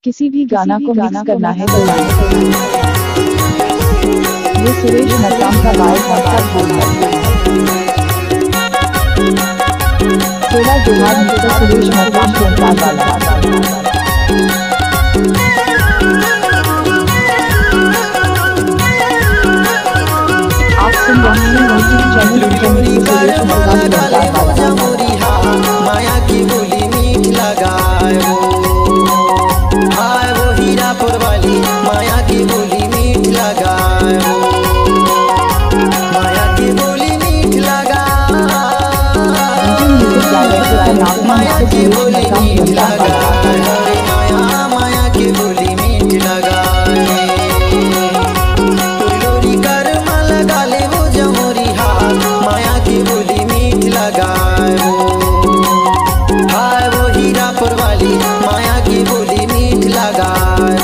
किसी भी गाना को मिक्स करना है तो ये सुरेश मरकाम का गायक थोड़ा जोहार मिस्टर सुरेश मरकाम को आप सुन रहे हैं म्यूजिक चैनल सुरेश मरकाम माया की बोली मीठ लगाए वो हीरापुर वाली माया की बोली मीठ लगाए माया की बोली मीठ लगाए माया की बोली मीठ लगाए माया की बोली मीठ लगाए लोरी कर लगा ले वो जमोरी हाथ माया की बोली मीठ लगाए वो हीरापुर वाली माया की बोली मीठ लगाए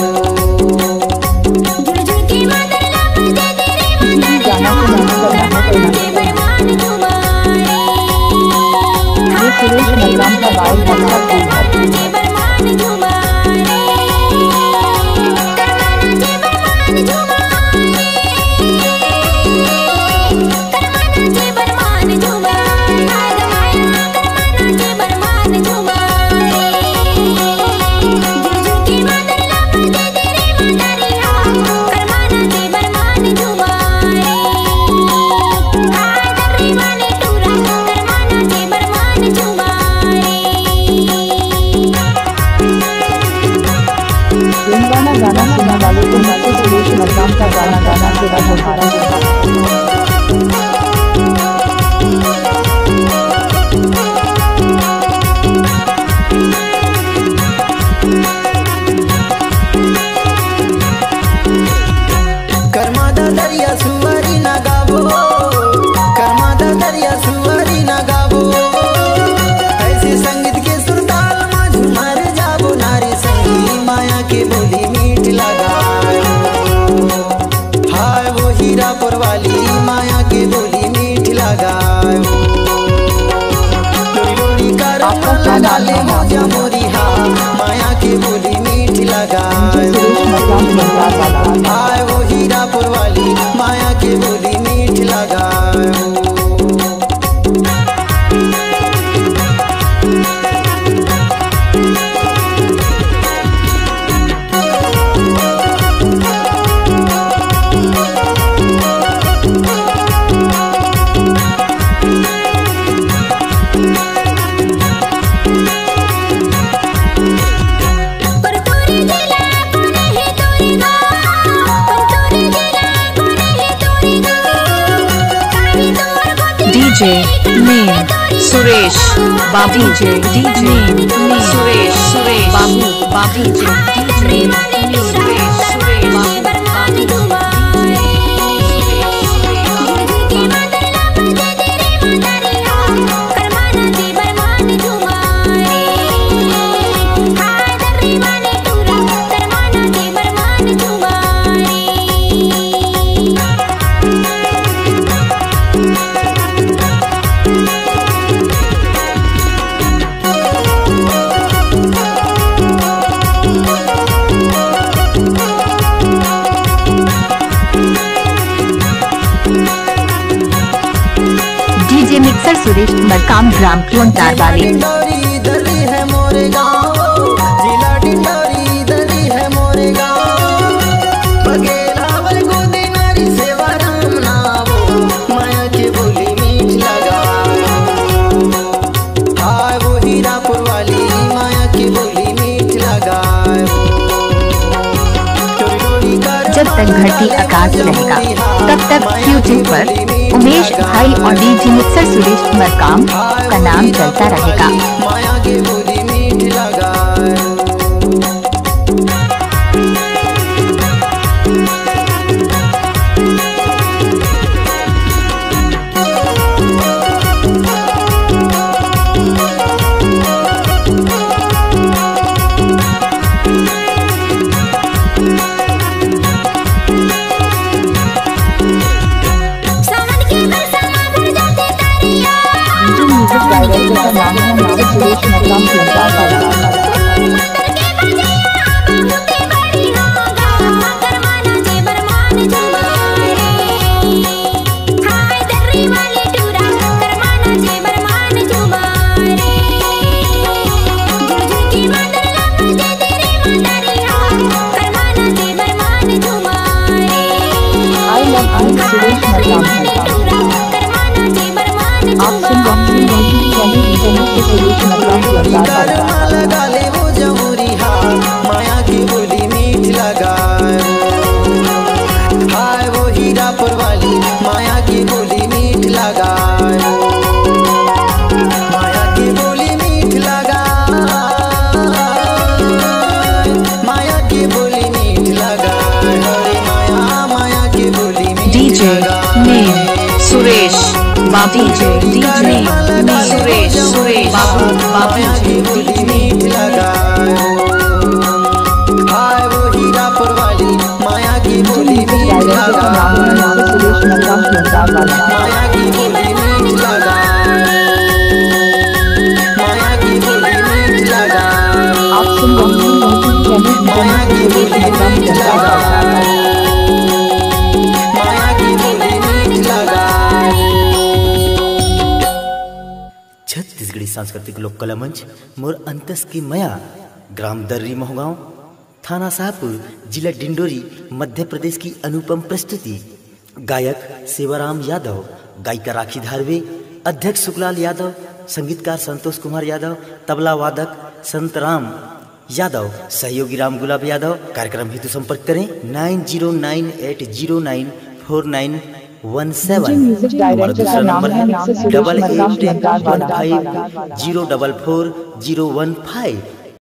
सुरेश मरकाम का गाना सुनने वाले को मुझसे सुरेश मरकाम का गाना गाना सेवा जोहारा करमादा दरिया सुवारी ना गावो करमादा दरिया सुवारी ना गावो ऐसे संगीत के सुरताल में झूमर जाबो नारी संगी माया के बोली मीठ लगाए हाय वो हीरापुर वाली माया के बोली मीठ लगाए लोरी कर लगा ले मोजा मोरी हाँ माया के बोली मीठ लगाए हाय वो हीरापुर वाली माया के बोली मीठ लगाए डीजे में सुरेश बाबू डीजे में सुरेश बाबू डीजे में Suresh DJ mixer Suresh Markam gram क्योंटार वाले दरी है मोरे गाँव जिला डिंडोरी दरी है मोरे गाँव बगेला बलगो नारी सेवा राम नावो माया के बोली मीठ लगाए हाय वो हीरापुर वाली माया की बोली मीठ लगाए जब तक धरती आकाश रहेगा तब तक यूट्यूब पर उमेश भाई और डीजे मिक्सर सुरेश मरकाम का नाम चलता रहेगा। माया के बोली मीठ लगाए डायरेक्टर का नाम है सुरेश मरकाम। बाबू सुरेश बाबू आए वो हीरापुर वाली माया की बोली म्यूजिक डायरेक्टर नाम है सुरेश मरकाम सुल्तान वाला। माया की बोली मीठ लगा, माया की बोली मीठ लगा, आप सुन रहे हैं माया की बोली सुरेश मीठ मरकाम लगा, सुल्तान वाला। माया की बोली मीठ लगा। छत्तीसगढ़ी सांस्कृतिक लोक कला मंच मोर अंतस की मया, ग्राम दर्री मोहगांव, थाना शाहपुर, जिला डिंडोरी, मध्य प्रदेश की अनुपम प्रस्तुति। गायक सेवाराम यादव, गायिका राखी धारवे, अध्यक्ष सुखलाल यादव, संगीतकार संतोष कुमार यादव, तबला वादक संतराम यादव, सहयोगी राम गुलाब यादव। कार्यक्रम हेतु संपर्क करें 9098049117। म्यूजिक हमारा डायरेक्टर दूसरा नाम नंबर है है सुरेश मरकाम सुल्तान वाला। 8815044015।